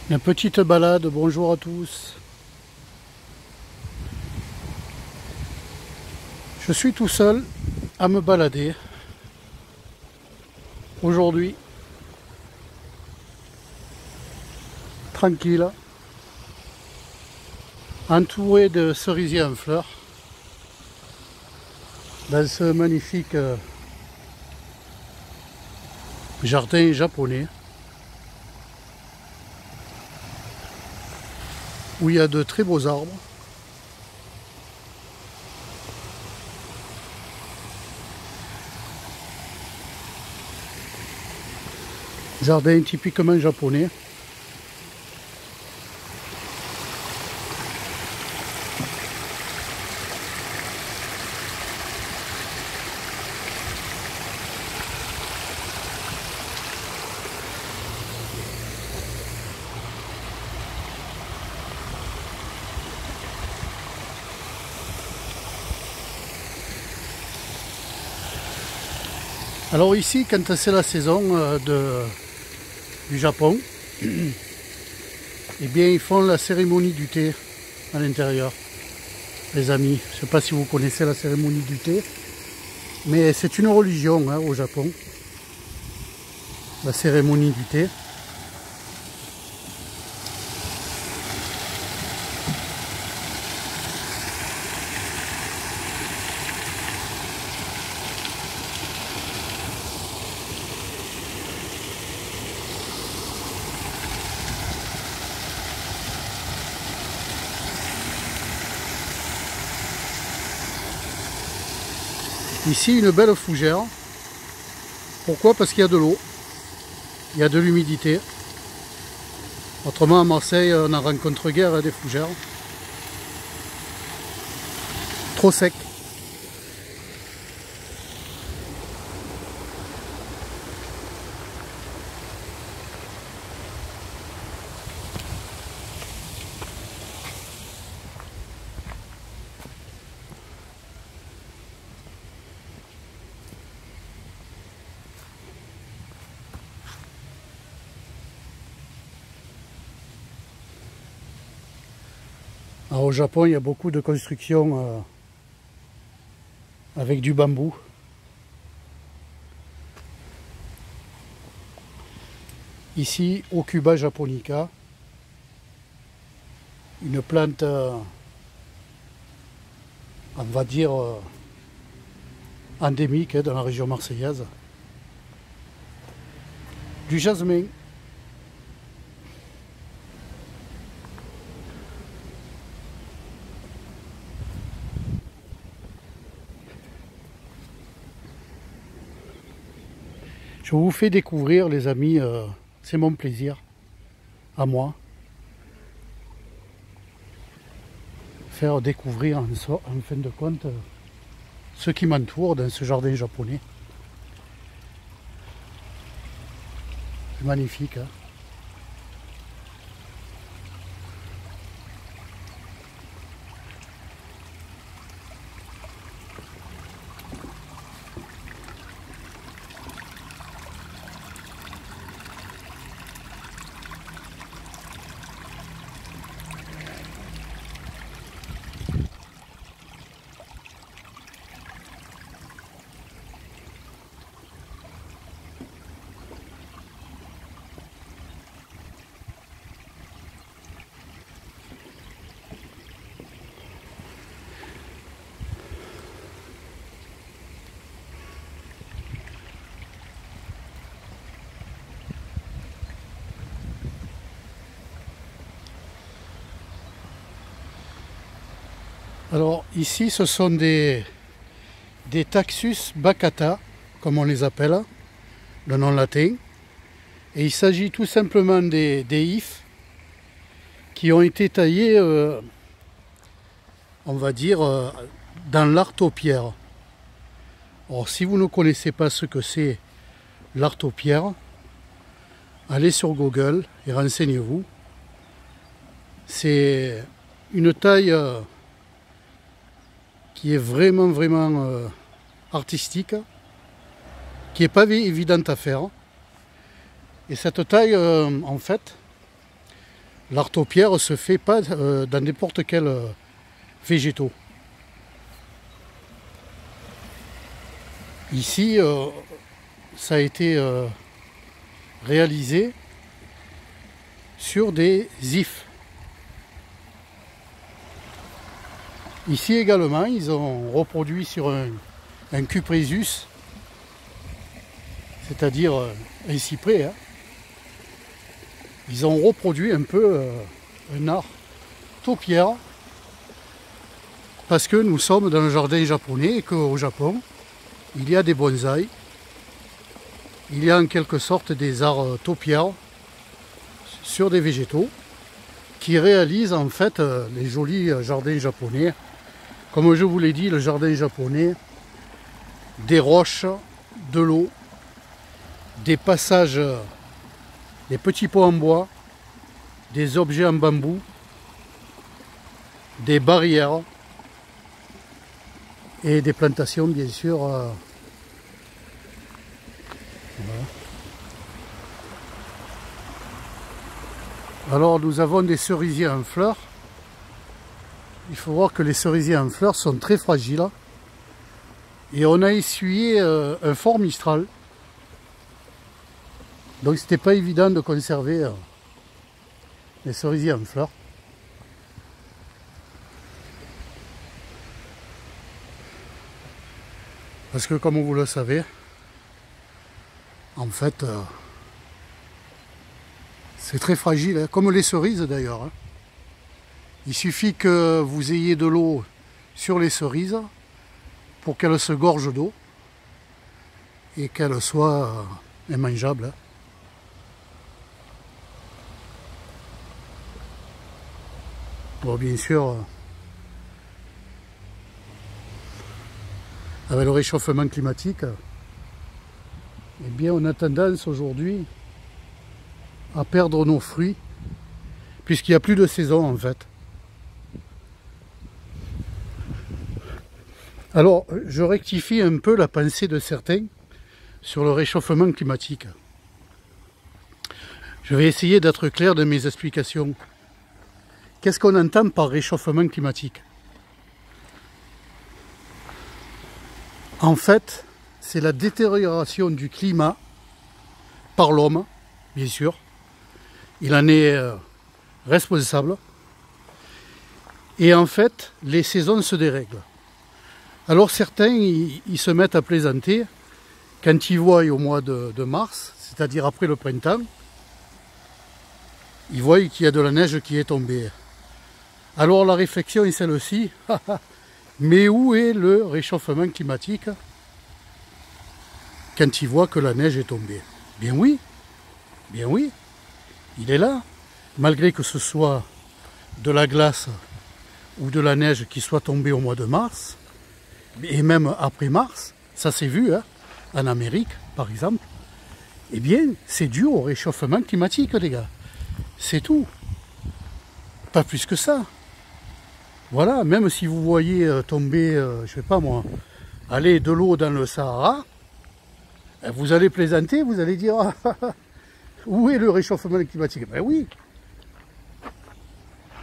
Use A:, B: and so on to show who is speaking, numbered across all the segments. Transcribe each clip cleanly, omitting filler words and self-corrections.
A: Une petite balade, bonjour à tous. Je suis tout seul à me balader aujourd'hui, tranquille, entouré de cerisiers en fleurs, dans ce magnifique jardin japonais, où il y a de très beaux arbres. Jardin typiquement japonais. Alors ici, quand c'est la saison du Japon, eh bien ils font la cérémonie du thé à l'intérieur, les amis. Je ne sais pas si vous connaissez la cérémonie du thé, mais c'est une religion au Japon, la cérémonie du thé. Ici, une belle fougère. Pourquoi? Parce qu'il y a de l'eau, il y a de l'humidité. Autrement, à Marseille, on en rencontre guère des fougères. Trop sec. Alors, au Japon, il y a beaucoup de constructions avec du bambou. Ici, Aucuba japonica, une plante, on va dire, endémique dans la région marseillaise. Du jasmin. Je vous fais découvrir, les amis, c'est mon plaisir, à moi, faire découvrir en fin de compte ce qui m'entoure dans ce jardin japonais. C'est magnifique, hein? Alors ici, ce sont des Taxus baccata, comme on les appelle, le nom latin. Et il s'agit tout simplement des ifs qui ont été taillés, on va dire, dans l'art taupillère. Alors si vous ne connaissez pas ce que c'est l'art taupillère, allez sur Google et renseignez-vous. C'est une taille qui est vraiment artistique, qui n'est pas évidente à faire. Et cette taille, en fait, l'art taupière se fait pas dans n'importe quel végétaux. Ici, ça a été réalisé sur des ifs. Ici également, ils ont reproduit sur un cupresus, c'est-à-dire un cyprès, hein. Ils ont reproduit un peu un art taupière, parce que nous sommes dans le jardin japonais et qu'au Japon, il y a des bonsaïs, il y a en quelque sorte des arts taupières sur des végétaux qui réalisent en fait les jolis jardins japonais. Comme je vous l'ai dit, le jardin japonais, des roches, de l'eau, des passages, des petits pots en bois, des objets en bambou, des barrières et des plantations bien sûr. Voilà. Alors nous avons des cerisiers en fleurs. Il faut voir que les cerisiers en fleurs sont très fragiles. Et on a essuyé un fort Mistral. Donc c'était pas évident de conserver les cerisiers en fleurs. Parce que comme vous le savez, en fait, c'est très fragile, hein, comme les cerises d'ailleurs. Hein. Il suffit que vous ayez de l'eau sur les cerises pour qu'elles se gorgent d'eau et qu'elles soient immangeables. Hein. Bon, bien sûr, avec le réchauffement climatique, eh bien, on a tendance aujourd'hui à perdre nos fruits, puisqu'il n'y a plus de saison en fait. Alors, je rectifie un peu la pensée de certains sur le réchauffement climatique. Je vais essayer d'être clair dans mes explications. Qu'est-ce qu'on entend par réchauffement climatique? En fait, c'est la détérioration du climat par l'homme, bien sûr. Il en est responsable. Et en fait, les saisons se dérèglent. Alors certains, ils se mettent à plaisanter quand ils voient au mois de mars, c'est-à-dire après le printemps, ils voient qu'il y a de la neige qui est tombée. Alors la réflexion est celle-ci, mais où est le réchauffement climatique quand ils voient que la neige est tombée? Bien oui, il est là, malgré que ce soit de la glace ou de la neige qui soit tombée au mois de mars, et même après mars, ça s'est vu hein, en Amérique par exemple, eh bien c'est dû au réchauffement climatique les gars, c'est tout, pas plus que ça. Voilà, même si vous voyez tomber, je sais pas moi, aller de l'eau dans le Sahara, vous allez plaisanter, vous allez dire où est le réchauffement climatique? Ben oui,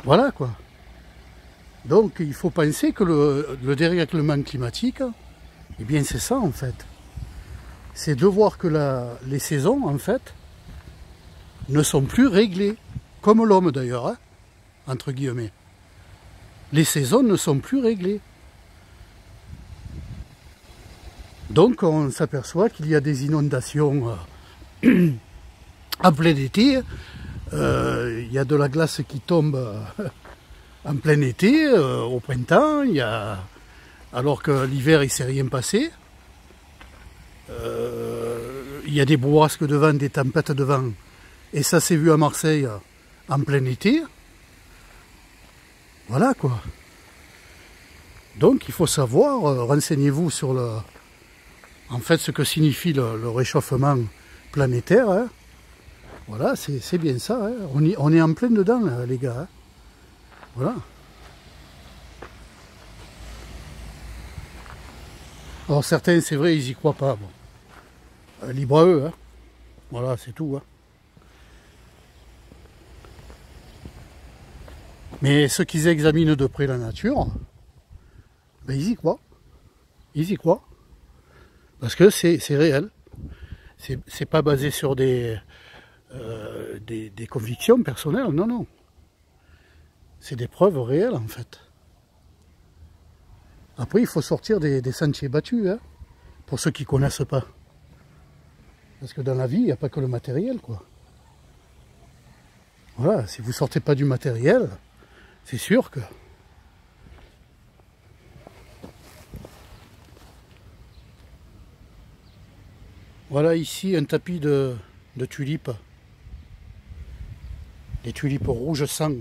A: voilà quoi. Donc il faut penser que le dérèglement climatique, eh bien c'est ça en fait. C'est de voir que les saisons en fait ne sont plus réglées, comme l'homme d'ailleurs, hein, entre guillemets. Les saisons ne sont plus réglées. Donc on s'aperçoit qu'il y a des inondations en plein été. Il y a de la glace qui tombe en plein été, au printemps, alors que l'hiver il ne s'est rien passé. Il y a des bourrasques de vent, des tempêtes de vent, et ça s'est vu à Marseille en plein été. Voilà quoi. Donc il faut savoir, renseignez-vous sur en fait ce que signifie le réchauffement planétaire. Hein. Voilà, c'est bien ça. Hein. On est en plein dedans là, les gars. Hein. Voilà. Alors certains, c'est vrai, ils y croient pas. Bon. Libre à eux. Hein. Voilà, c'est tout. Hein. Mais ceux qui examinent de près la nature, ben ils y croient. Ils y croient. Parce que c'est réel. C'est pas basé sur des convictions personnelles, non, non. C'est des preuves réelles en fait. Après, il faut sortir des sentiers battus, hein, pour ceux qui ne connaissent pas. Parce que dans la vie, il n'y a pas que le matériel, quoi. Voilà, si vous ne sortez pas du matériel, c'est sûr que... Voilà ici un tapis de tulipes. Des tulipes rouges sang.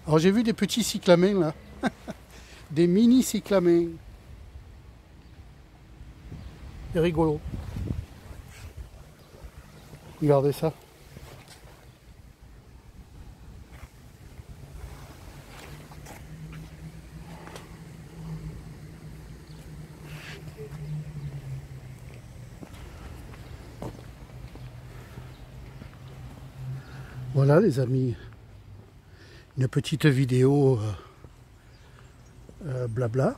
A: Alors j'ai vu des petits cyclamens là. Des mini cyclamens. C'est rigolo. Regardez ça. Voilà les amis, une petite vidéo blabla,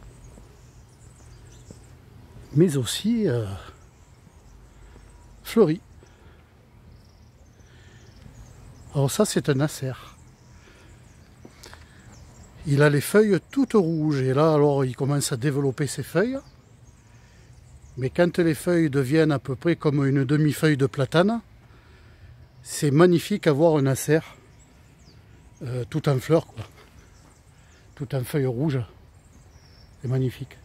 A: mais aussi fleurie. Alors ça c'est un acer. Il a les feuilles toutes rouges et là alors il commence à développer ses feuilles. Mais quand les feuilles deviennent à peu près comme une demi-feuille de platane, c'est magnifique à voir un acer tout en fleurs, quoi. Tout en feuilles rouges. C'est magnifique.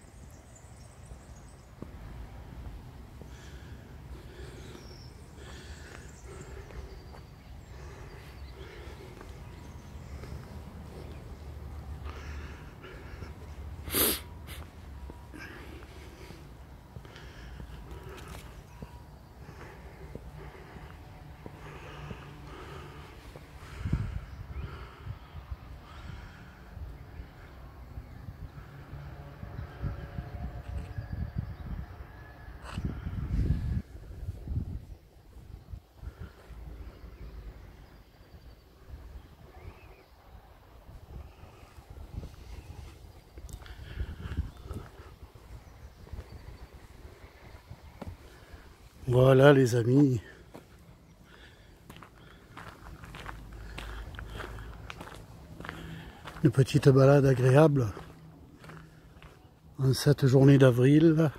A: Voilà les amis. Une petite balade agréable en cette journée d'avril.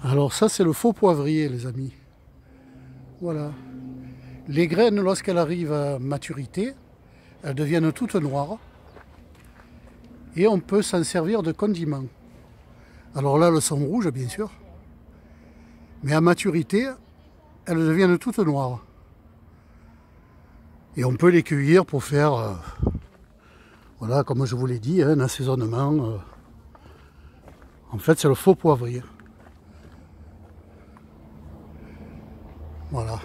A: Alors ça c'est le faux poivrier les amis. Voilà. Les graines lorsqu'elles arrivent à maturité, elles deviennent toutes noires. Et on peut s'en servir de condiment. Alors là, elles sont rouges, bien sûr. Mais à maturité, elles deviennent toutes noires. Et on peut les cueillir pour faire, voilà, comme je vous l'ai dit, un assaisonnement. En fait, c'est le faux poivrier. Voilà.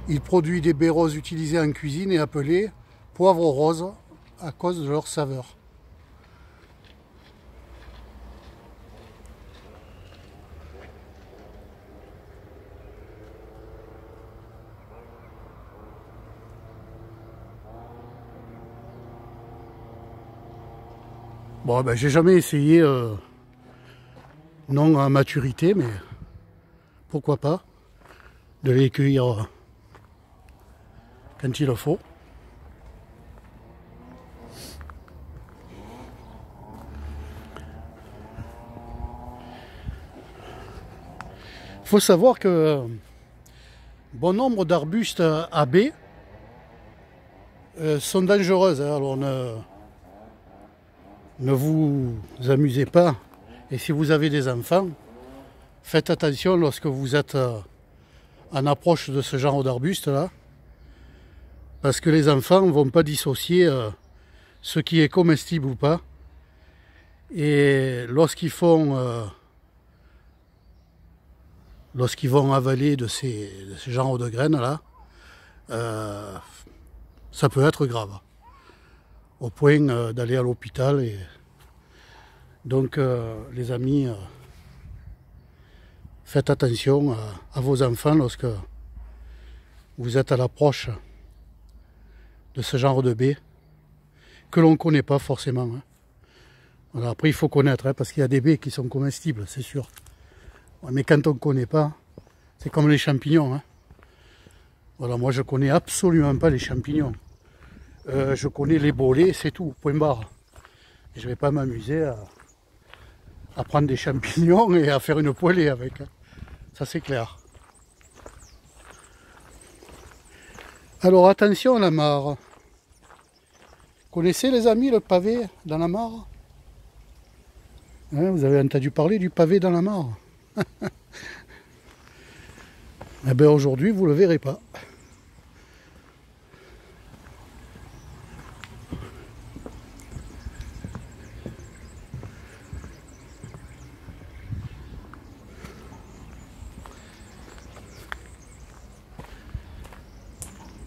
A: Il produit des baies roses utilisées en cuisine et appelées poivre rose à cause de leur saveur. Bon, ben, j'ai jamais essayé non à maturité, mais pourquoi pas de les cueillir quand il le faut. Il faut savoir que bon nombre d'arbustes à baies sont dangereuses. Hein. Alors ne vous amusez pas. Et si vous avez des enfants, faites attention lorsque vous êtes en approche de ce genre d'arbustes là. Parce que les enfants ne vont pas dissocier ce qui est comestible ou pas. Et lorsqu'ils font lorsqu'ils vont avaler de ces genres de graines là, ça peut être grave, au point d'aller à l'hôpital. Et donc les amis, faites attention à vos enfants lorsque vous êtes à l'approche de ce genre de baies que l'on ne connaît pas forcément, hein. Alors après il faut connaître, hein, parce qu'il y a des baies qui sont comestibles, c'est sûr. Ouais, mais quand on ne connaît pas, c'est comme les champignons, hein. Voilà, moi je connais absolument pas les champignons. Je connais les bolets, c'est tout, point barre. Et je vais pas m'amuser à prendre des champignons et à faire une poêlée avec, hein. Ça c'est clair. Alors attention la mare. Connaissez les amis le pavé dans la mare? Hein, vous avez entendu parler du pavé dans la mare? Eh bien aujourd'hui vous le verrez pas.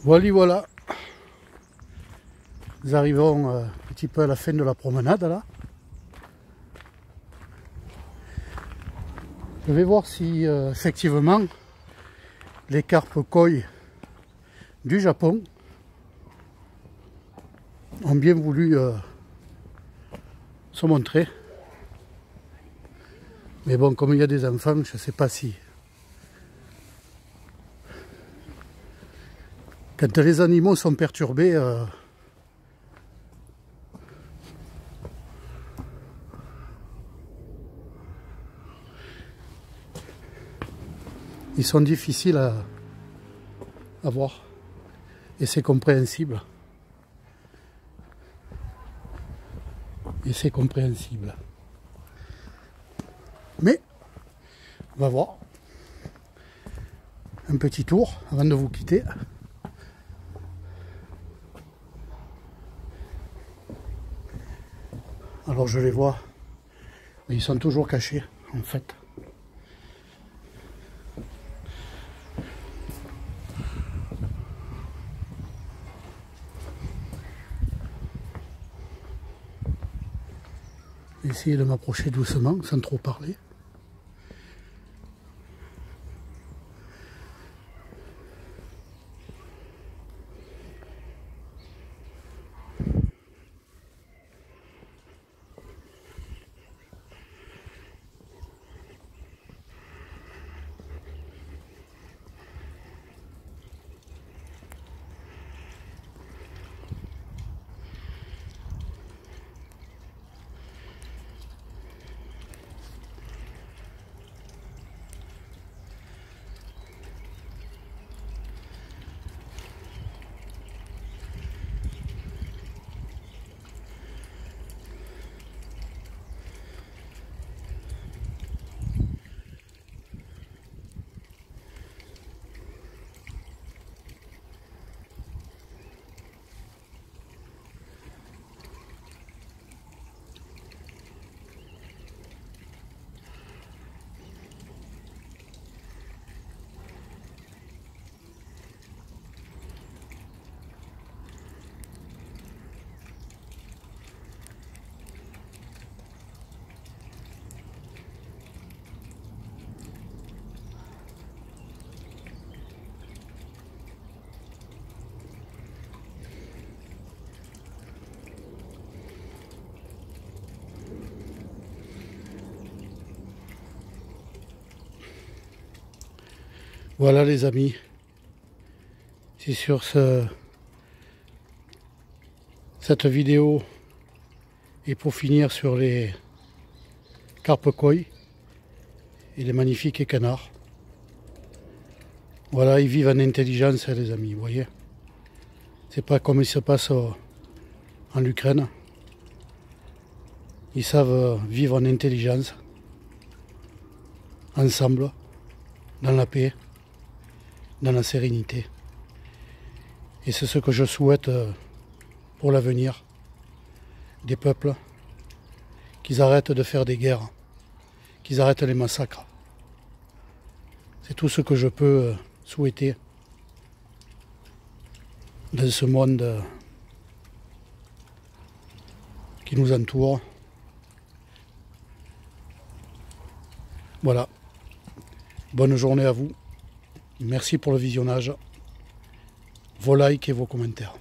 A: Voilà. Nous arrivons un petit peu à la fin de la promenade là. Je vais voir si effectivement les carpes koi du Japon ont bien voulu se montrer. Mais bon, comme il y a des enfants, je ne sais pas si... Quand les animaux sont perturbés, ils sont difficiles à voir. Et c'est compréhensible. Mais, on va voir. Un petit tour avant de vous quitter. Alors je les vois, mais ils sont toujours cachés en fait. Essayez de m'approcher doucement sans trop parler. Voilà les amis, c'est sur cette vidéo, et pour finir sur les carpes koi et les magnifiques canards. Voilà, ils vivent en intelligence les amis, vous voyez. C'est pas comme il se passe en Ukraine. Ils savent vivre en intelligence, ensemble, dans la paix, dans la sérénité. Et c'est ce que je souhaite pour l'avenir des peuples, qu'ils arrêtent de faire des guerres, qu'ils arrêtent les massacres. C'est tout ce que je peux souhaiter dans ce monde qui nous entoure. Voilà. Bonne journée à vous. Merci pour le visionnage. Vos likes et vos commentaires.